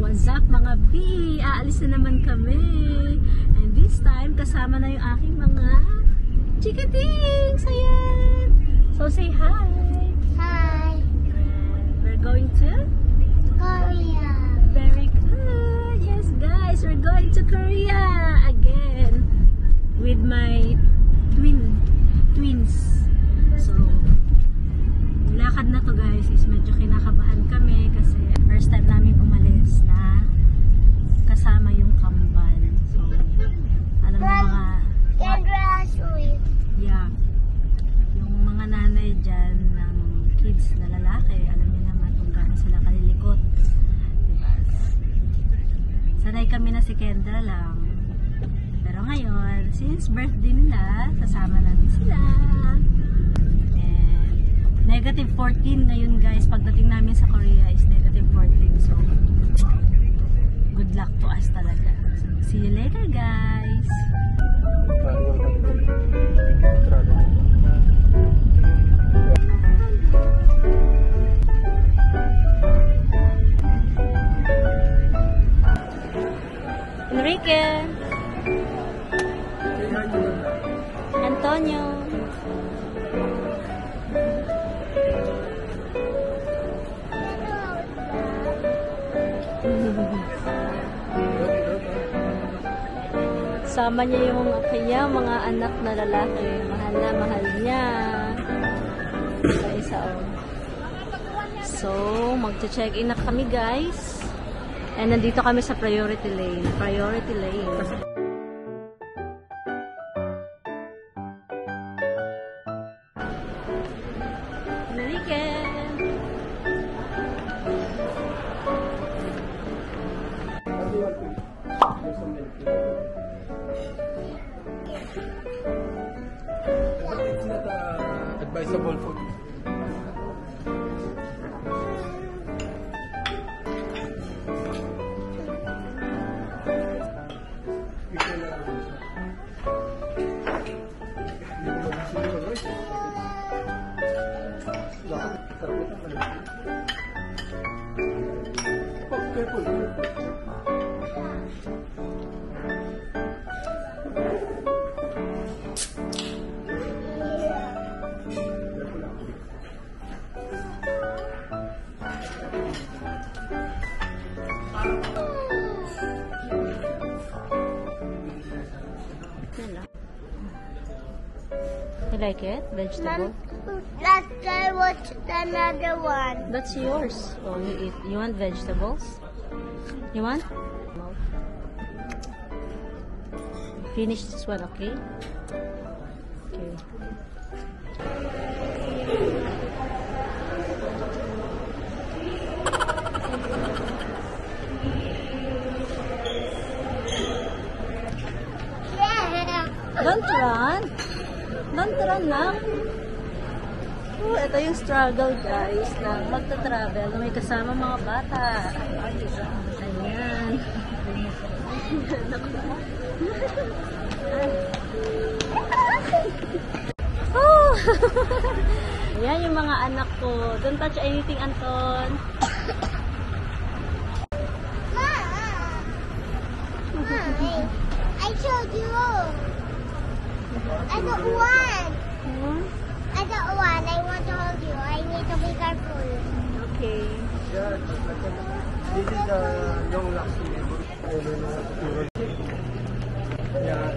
What's up mga B? Aalis na naman kami. And this time, kasama na yung aking mga chikatings! Ayan! So say hi! Hi! And we're going to? Korea! Very good! Yes guys, we're going to Korea! Again! With my twins. So, yung lakad na to guys is medyo kinakabahan kami kasi first time namin umalis na kasama yung kambal. So, alam mo yeah, yung mga nanay dyan ng kids na lalaki, alam niyo naman kung gaano sila kalilikot. Diba? Sanay kami na si Kendra lang. Pero ngayon, since birthday nila, kasama namin sila. Negative 14 ngayon guys, pagdating namin sa Korea is negative 14, so good luck to us talaga. So, see you later guys. Enrique, Antonio, sama niya yung kanyang mga anak na lalaki. Mahal na mahal niya. Isa-isa oh. So, magche-check-in na kami guys. And nandito kami sa priority lane. Priority lane. Enrique! It's not advisable food. You like it? Vegetable? Let's go watch another one. That's yours. Oh, you eat. You want vegetables? You want? Finish this one, okay? Okay. Don't run. Don't run lang. Oh, ito yung struggle guys na magta-travel na may kasama mga bata. Ayan. Oh! Ayan yung mga anak ko. Don't touch anything, Anton. I showed you. I don't want. I don't want. I want to hold you. I need to be careful. Okay. Yeah, this is the long lasting.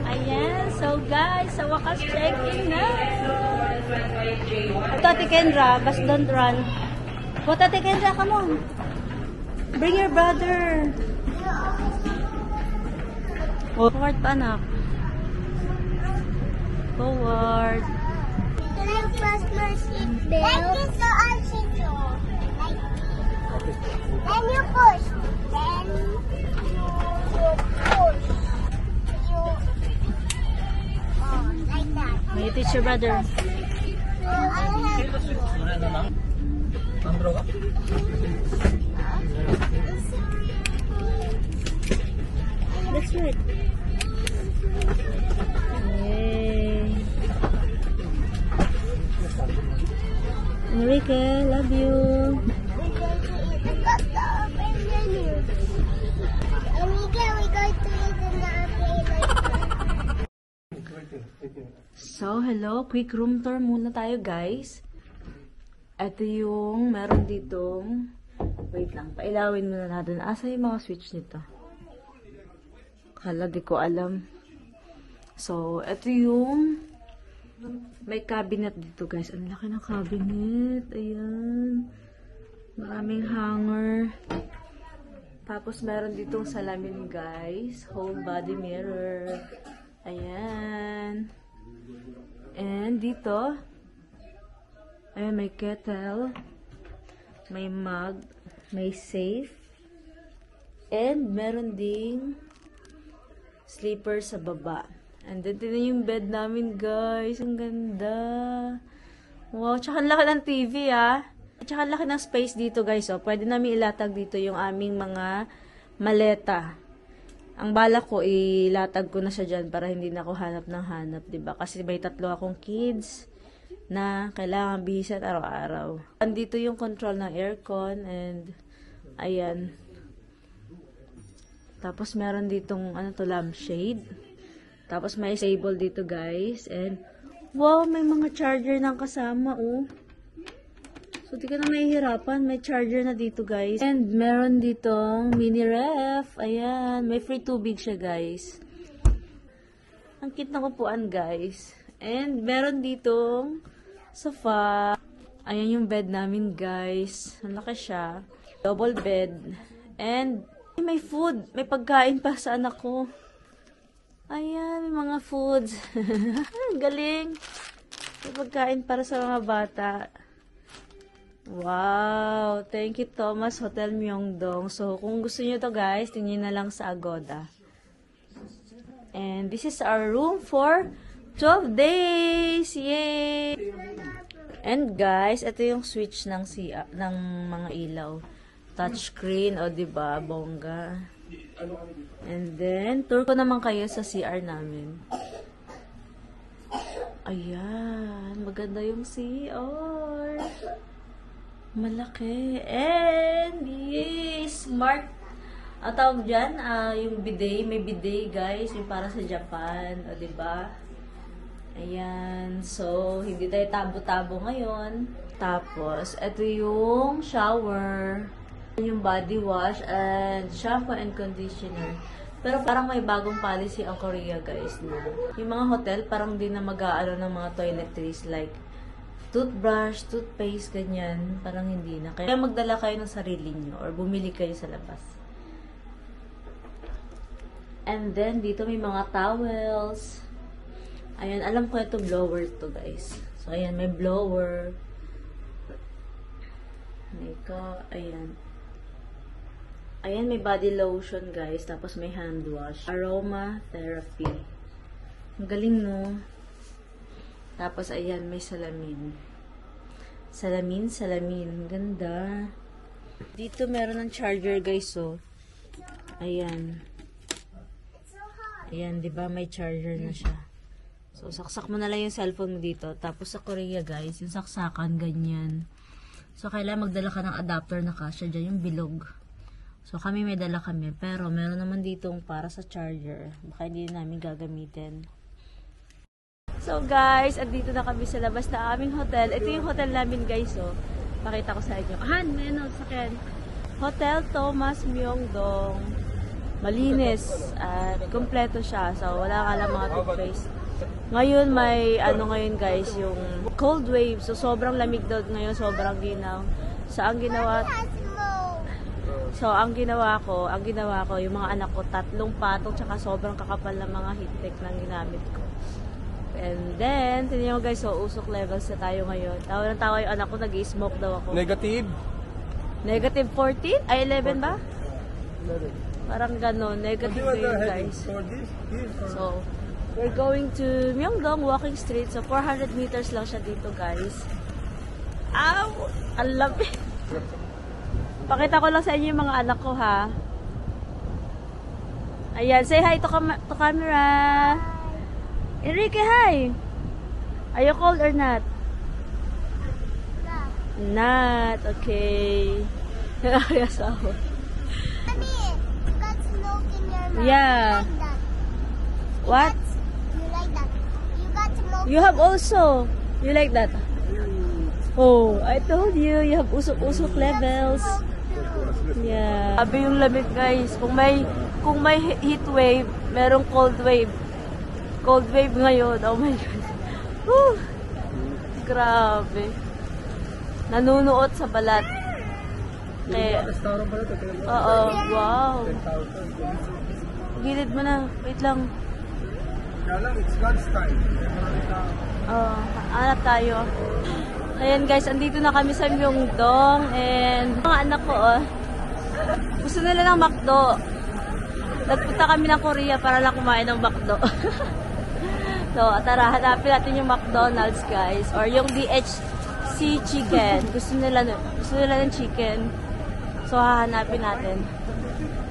Ayan. So guys, sa wakas check-in na. Ate Kendra, bas don't run. What, Ate Kendra, come on. Bring your brother. Forward pa, anak. Forward. Can I press my seatbelt? Like this, so I'll sit you. Like this. Then you push. Then you push. Like that. May you teach your brother. That's right. Yay. Enrique, love you. We're going to eat the So, hello. Quick room tour muna tayo, guys. Ito yung meron ditong... Wait lang, pailawin muna natin. Asa yung mga switch nito? Kala, di ko alam. So, ito yung... May cabinet dito, guys. Ang laki ng cabinet. Ayan. Maraming hanger. Tapos, meron ditong salamin, guys. Whole body mirror. Ayan. And dito, ayan, may kettle, may mug, may safe, and meron ding sleeper sa baba. And then, tinan yung bed namin, guys. Ang ganda. Wow, tsaka ang laki ng TV, ah. Tsaka ang laki ng space dito, guys. Oh. Pwede namin ilatag dito yung aming mga maleta. Ang balak ko, ilatag ko na siya dyan para hindi na ako hanap ng hanap, diba? Kasi may 3 akong kids na kailangan bihisan araw-araw. Andito yung control ng aircon and ayan. Tapos meron ditong ano to, lampshade. Tapos may table dito, guys. And wow, may mga charger ng kasama, oh. So, di ka na mahihirapan. May charger na dito, guys. And meron ditong mini ref. Ayan. May free tubig siya, guys. Ang cute na upuan, guys. And meron ditong sofa. Ayan yung bed namin, guys. Ang laki siya. Double bed. And may food. May pagkain pa sa anak ko. Ayan, may mga foods. Galing. May pagkain para sa mga bata. Wow! Thank you, Thomas Hotel Myeongdong. So, kung gusto niyo to, guys, tingnan na lang sa Agoda. And this is our room for 12 days! Yay! And guys, ito yung switch ng mga ilaw. Touchscreen, o diba? Bongga. And then, tour ko naman kayo sa CR namin. Ayan, maganda yung CR. Malaki. And, yes, smart. Ang tawag dyan, yung bidet. May bidet, guys. Yung para sa Japan. O, diba? Ayan. So, hindi tayo tabo-tabo ngayon. Tapos, ito yung shower. Yung body wash and shampoo and conditioner. Pero parang may bagong policy ang Korea, guys. Na yung mga hotel, parang di na mag-aalo ng mga toiletries like toothbrush, toothpaste, ganyan. Parang hindi na. Kaya magdala kayo ng sarili nyo or bumili kayo sa labas. And then, dito may mga towels. Ayan, alam ko ito blower to, guys. So, ayan, may blower. Ayan. Ayan, may body lotion, guys. Tapos may hand wash. Aroma therapy. Ang galing, no? Tapos, ayan, may salamin. Salamin. Ganda. Dito, meron ng charger, guys, so. Ayan. Ayan, diba? May charger na siya. So, saksak mo na lang yung cellphone mo dito. Tapos, sa Korea, guys, yung saksakan, ganyan. So, kailangan magdala ka ng adapter na kasya dyan, yung bilog. So, kami may dala kami. Pero, meron naman ditong para sa charger. Baka hindi namin gagamitin. So, guys, andito na kami sa labas na aming hotel. Ito yung hotel namin, guys, oh. Pakita ko sa inyo. May ano, sakyan. Hotel Thomas Myeongdong. Malinis. At kompleto siya. So, wala ka lang mga toothpaste. Ngayon, may, guys, yung cold wave. So, sobrang lamig daw ngayon. Sobrang ginaw. So, ang ginawa ko, yung mga anak ko, 3 patong, tsaka sobrang kakapal na mga heat tech na ginamit ko. And then, tingnan nyo guys, so usok levels na tayo ngayon. Tawa ng tawa yung anak ko, nag-i-smoke daw ako. Negative? Negative 14? Ay, 11 ba? 11. Parang ganon. Negative yun, guys. So, we're going to Myeongdong walking street. So, 400 meters lang siya dito, guys. Ow! Ang lamig. Pakita ko lang sa inyo yung mga anak ko, ha? Ayan, say hi to camera. Enrique, hi! Are you cold or not? Not. Okay. Yes, Mommy, you got smoke in your mouth. Yeah. You like that. What? You like that. You got smoke You have also. You like that? Oh, I told you, you have usok-usok levels. Yeah. Sabi yung lamig guys, kung may heat wave, merong cold wave. Cold wave ngayon. Oh my God. Whew. Grabe. Nanunuot sa balat. Kaya, Restaurant pala ito. oo, wow. 10,000. Gilid mo na. Wait lang. Kaya lang, it's God's time. Oh, hanap tayo. Ayan guys, andito na kami sa Myeongdong and mga anak ko gusto nila ng McDo. Nagpunta kami ng Korea para lang kumain ng McDo. So, tara, hanapin natin yung McDonald's guys or yung DHC chicken. Gusto nila ng chicken. So, hahanapin natin.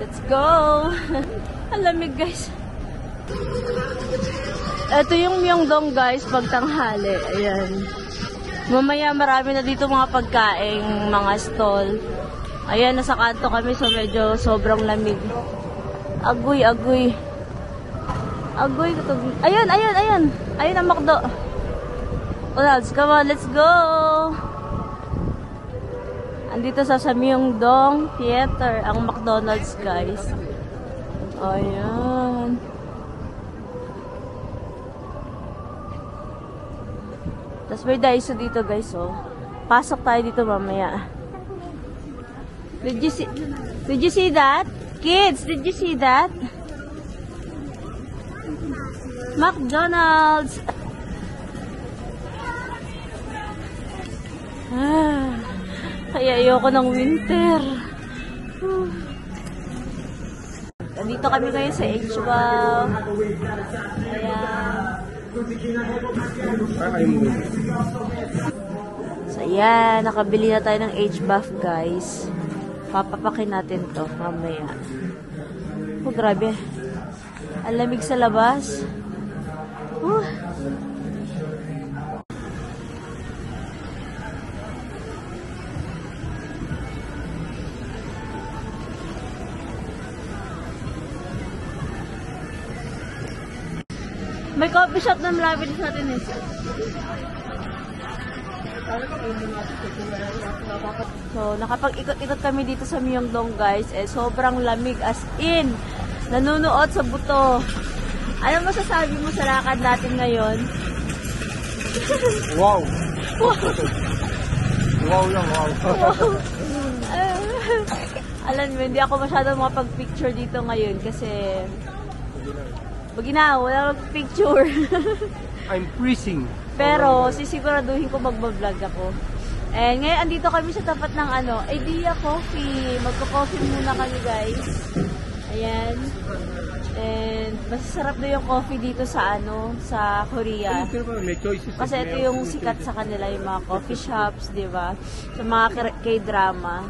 Let's go! Ang lamig guys. Ito yung Myeongdong guys, pagtanghali. Ayan. Mamaya marami na dito mga pagkaing, mga stall. Ayan, nasa kanto kami so medyo sobrang lamig. Agoy, agoy. Agoy, ayun, ayun, ayun. Ayun ang McDo. Let's come on, let's go! Andito sa Myeongdong Theater ang McDonald's guys. Ayan. Tapos may Daiso dito guys, oh. Pasok tayo dito mamaya. Did you see that? Kids, did you see that? McDonald's! Kaya ayoko ng winter. Dito kami ngayon sa HBAF. Ayan. So, ayan. Nakabili na tayo ng HBAF, guys. Papapakin natin to mamaya. Oh, grabe. Ang lamig sa labas. May coffee shop na malapit sa atin eh. So, nakapag-ikot-ikot kami dito sa Myeongdong guys. Eh, sobrang lamig as in. Nanunuot sa buto. Ano masasabi mo sa lakad natin ngayon? Wow! Wow lang, wow. Alam mo, hindi ako masyadong makapag-picture dito ngayon kasi baginaw, wala mag-picture. I'm freezing. Pero, sisiguraduhin ko magbablog ako. And ngayon, andito kami sa tapat ng Idea Coffee. Magko-coffee muna kami, guys. Ayan. And, masasarap na yung coffee dito sa sa Korea. May choices. Kasi ito yung sikat sa kanila, yung mga coffee shops, di ba? Sa mga K-drama.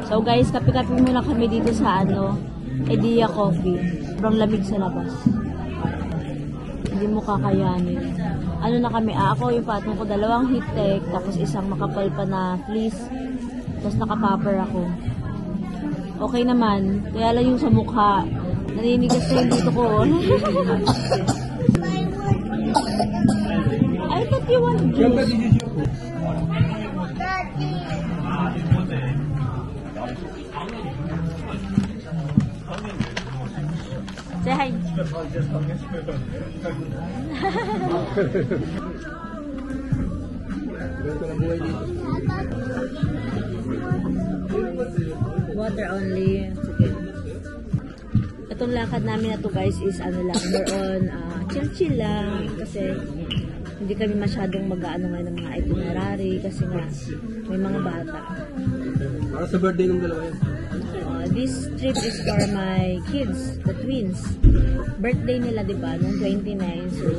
So guys, kape-kape muna kami dito sa Idea Coffee. Sobrang lamig sa labas. Hindi mo kakayanin. Ano na kami, ako yung patong ko, 2 heat tech, tapos isang makapal pa na fleece, tapos nakapapper ako. Okay naman, kaya lang yung sa mukha, naninigas na yung dito ko. I thought you want juice. Say hi. Water only. Sige. Itong lakad namin na to guys is more on chill-chill lang kasi hindi kami masyadong mag-aano ngayon ng mga itinerary kasi nga may mga bata. Para sa birthday ng dalawa yan. This trip is for my kids, the twins. Birthday nila, diba, noong 29. So,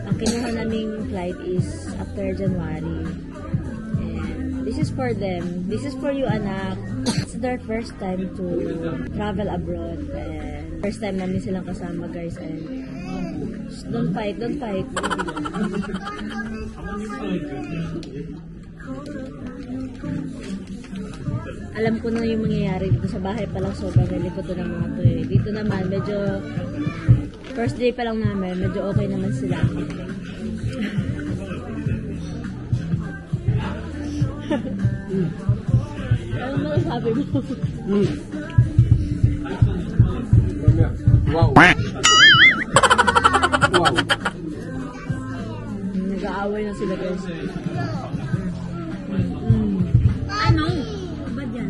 ang kinuha naming flight is after January. And this is for them. This is for you, anak. It's their first time to travel abroad. And First time namin silang kasama guys and don't fight. Alam ko na yung mangyayari dito sa bahay pa lang sobrang nalipot to ng mga to eh. Dito naman medyo first day pa lang namin, medyo okay naman sila. Ano masasabi mo? Wow. Wow. Nag-aaway na sila guys. Ano? Ba't yan?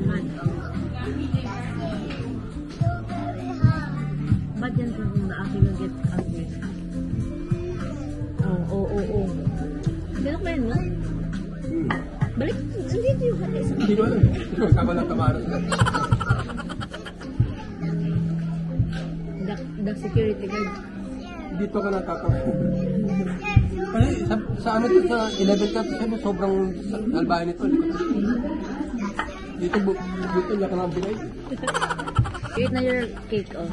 Ba't yan kung aking nag-get angry? Oo. Ganun ba yan, no? Balik, nandito yung hati. Hindi ko alam. Tama lang tamaran. The security guard. Dito ka natatawa. Kasi sa ano to, sa 11 ka, sabi sobrang albahan nito. Dito niya ka lang binay. Eat na your cake, oh.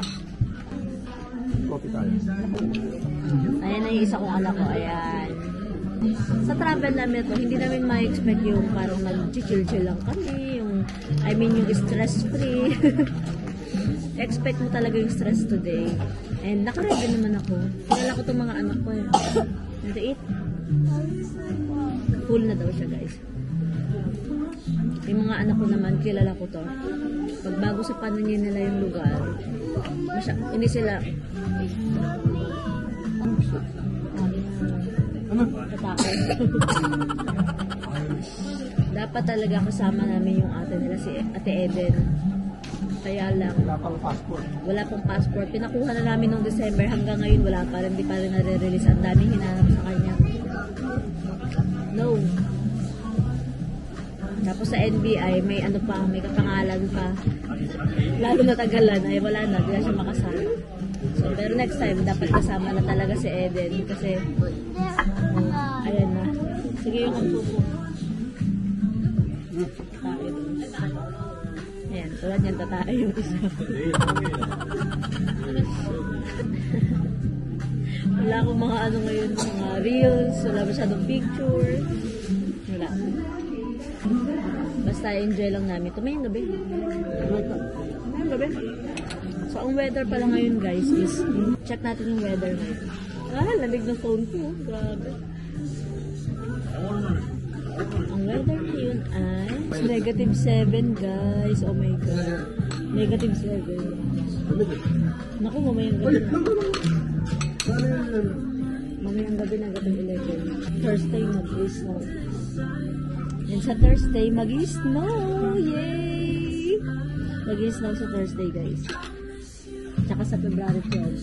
Coffee tayo. Ayan na yung isa kong anak ko, ayan. Sa travel namin to, hindi namin ma-expect yung parang nag-chill-chill lang kami, yung stress-free. Expect mo talaga yung stress today. And nakaready naman ako. Kilala ko itong mga anak ko eh. And to eat. Full na daw siya guys. Yung mga anak ko naman, kilala ko to. Pag bago sa paningin nila yung lugar, hindi sila katakot. Dapat talaga kasama namin yung ate nila, si Ate Eden. Kaya lang, Wala pang passport. wala pong passport. Pinakuha na namin noong December. Hanggang ngayon, wala pa rin. Hindi pa rin nare-release. Ang daming hinanap sa kanya. No. Tapos sa NBI, may ano pa, may kapangalan pa. Lalo na tagalan, ay wala na. Hindi na siya makasama. So, pero next time, dapat kasama na talaga si Eden. Kasi, ayan na. Sige yung kampupo. Tayo. Ayan, tulad yan, tatae yung isa. Wala akong mga ano ngayon, mga reels, wala masyadong picture. Wala. Basta enjoy lang namin. Tumayong gabi. Tumayong gabi. So, ang weather pala ngayon guys is, check natin yung weather ngayon. Lamig ng phone ko. Grabe. Ang weather ngayon ay -7 guys. Oh my god. -7. Naku, mamayang gabi na. Mamayang gabi na gabi 11. Thursday mag-snow. And sa Thursday mag-snow. Yay! Mag-snow sa Thursday guys. Tsaka sa February 12.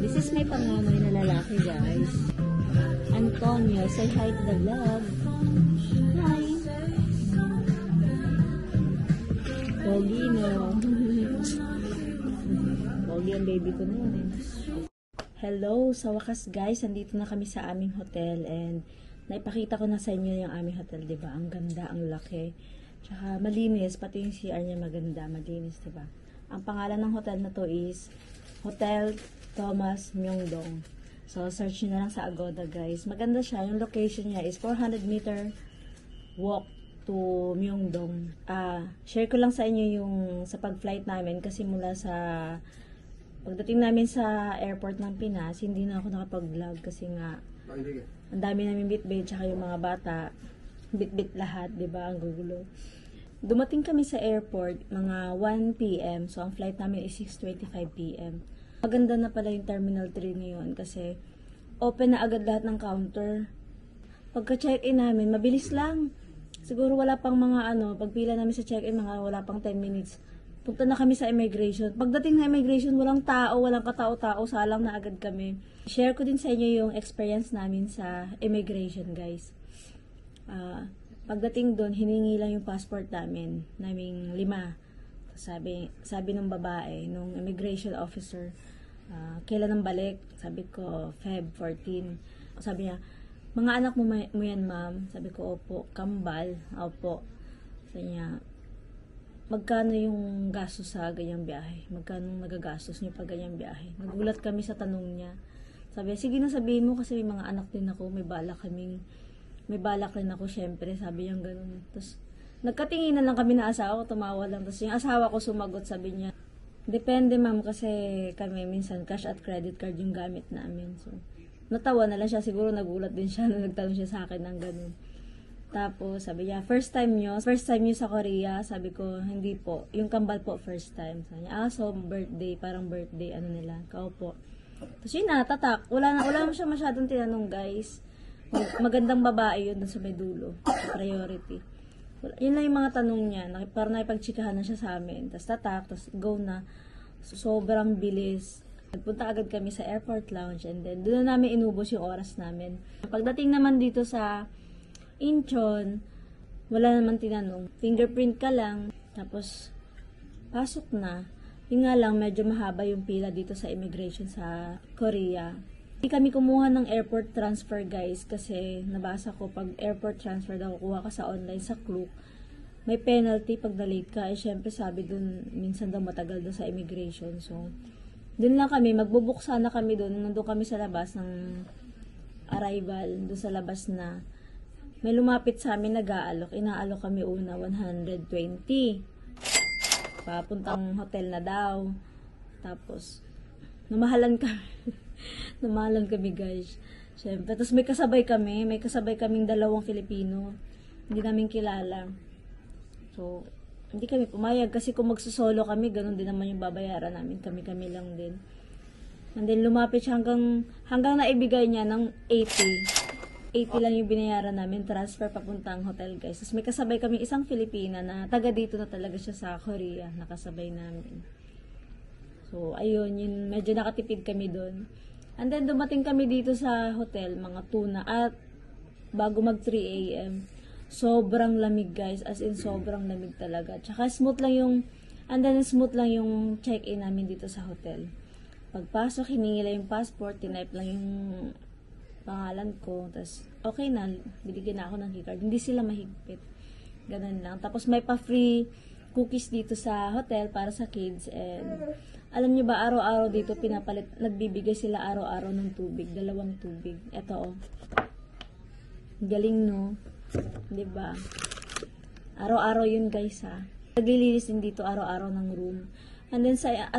This is my panganay na lalaki guys. Antonio, say hi to the vlog. Hi! Pogi no. Pogi ang baby ko na yun eh. Hello! Sa wakas guys, andito na kami sa aming hotel and naipakita ko na sa inyo yung aming hotel, diba? Ang ganda, ang laki. Tsaka malinis, pati yung CR niya maganda, malinis, diba? Ang pangalan ng hotel na to is Hotel Thomas Myeongdong. So, search nyo na lang sa Agoda, guys. Maganda siya. Yung location niya is 400-meter walk to Myeongdong. Share ko lang sa inyo yung sa pag-flight namin kasi mula sa pagdating namin sa airport ng Pinas, hindi na ako nakapag-vlog kasi nga ang dami namin bit-bit tsaka yung mga bata bit-bit lahat, diba? Ang gugulo. Dumating kami sa airport mga 1 p.m. So, ang flight namin is 6:25 p.m. Maganda na pala yung Terminal 3 ngayon kasi open na agad lahat ng counter. Pagka-check-in namin, mabilis lang. Siguro wala pang mga pagpila namin sa check-in, mga wala pang 10 minutes. Punta na kami sa immigration. Pagdating na immigration, walang tao, walang katao-tao, salang na agad kami. Share ko din sa inyo yung experience namin sa immigration, guys. Pagdating doon, hiningi lang yung passport naming 5. Sabi ng babae, nung immigration officer, kailan ang balik? Sabi ko, Feb 14. Sabi niya, mga anak mo yan, ma'am? Sabi ko, opo. Kambal? Opo. Sabi niya, magkano yung gastos sa ganyang biyahe? Magkano nagagastos niyo pag ganyang biyahe? Nagulat kami sa tanong niya. Sabi, sige na sabihin mo kasi may mga anak din ako, may balak rin ako syempre, sabi niya ganun. Tapos, nagkatinginan lang kami na asawa ko, tumawa lang. Tapos yung asawa ko sumagot, sabi niya, depende ma'am kasi kami minsan cash at credit card yung gamit namin. So, natawa na lang siya, siguro nagulat din siya na nagtanong siya sa akin ng ganun. Tapos, sabi niya, first time niyo sa Korea? Sabi ko, hindi po. Yung kambal po, first time. Sabi niya, so birthday, parang birthday, ano nila, kao po. Tapos yun na, tatak. Wala naman siya masyadong tinanong, guys. Magandang babae yun dun sa may dulo. Priority. Yun lang yung mga tanong niya. Parang nakipagtsikahan na siya sa amin. Tapos tatak, tapos go na. Sobrang bilis. Nagpunta agad kami sa airport lounge and then doon na namin inubos yung oras namin. Pagdating naman dito sa Incheon, wala naman tinanong. Fingerprint ka lang, tapos pasok na. Yung nga lang, medyo mahaba yung pila dito sa immigration sa Korea. Hindi kami kumuha ng airport transfer, guys, kasi nabasa ko pag airport transfer daw kuha ka sa online sa Klook, may penalty pag na-late ka. Eh, syempre sabi dun, minsan daw matagal daw sa immigration. So, dun lang kami, magbubook sana kami dun. Nandun kami sa labas ng arrival, dun sa labas na may lumapit sa amin nag-aalok. Inaalok kami una 120. Papuntang hotel na daw. Tapos, namahalan kami guys. Siyempre. Tapos may kasabay kaming dalawang Filipino. Hindi namin kilala. So, hindi kami pumayag kasi kung magsusolo kami, ganun din naman yung babayaran namin. Kami lang din. And then lumapit siya hanggang naibigay niya ng 80 lang yung binayaran namin, transfer papuntang hotel, guys. Tapos may kasabay kami isang Filipina na taga dito na talaga siya sa Korea, nakasabay namin. So, ayun, yun, medyo nakatipid kami doon. And then dumating kami dito sa hotel, mga 2 na, at bago mag 3 a.m. Sobrang lamig, guys, as in sobrang lamig talaga. Tsaka smooth lang yung check-in namin dito sa hotel. Pagpasok, hiningi lang yung passport, tinype lang yung pangalan ko, tapos okay na, binigyan na ako ng keycard. Hindi sila mahigpit. Ganun lang. Tapos may pa-free cookies dito sa hotel para sa kids. And alam nyo ba, araw-araw dito nagbibigay sila araw-araw ng tubig, 2 tubig. Ito, oh. Galing, no? Diba? Araw-araw yun, guys, ha? Naglilinis din dito araw-araw ng room. And then sa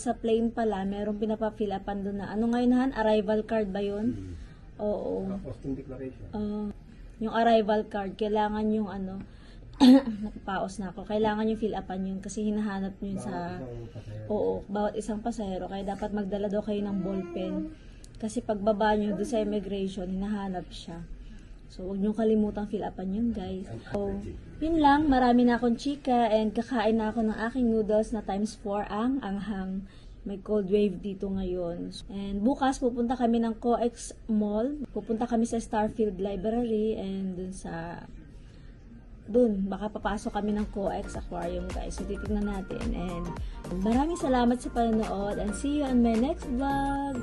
sa plane pala, merong pinapa-fill upan doon na, ano ngayon, Han? Arrival card ba yun? Oo. Posting declaration. Yung arrival card, kailangan yung napapaos na ako. Kailangan yung fill upan yun kasi hinahanap nyo yun sa bawat isang pasahero. Kaya dapat magdala daw kayo ng ballpen. Kasi pagbaba nyo doon sa immigration, hinahanap siya. So, huwag nyo kalimutang fill upan yun, guys. So, yun lang. Marami na akong chika and kakain na ako ng aking noodles na ×4 ang anghang. May cold wave dito ngayon. And bukas, pupunta kami ng COEX Mall. Pupunta kami sa Starfield Library and dun, baka papasok kami ng COEX Aquarium, guys. So, titignan natin. And maraming salamat sa panonood and see you on my next vlog.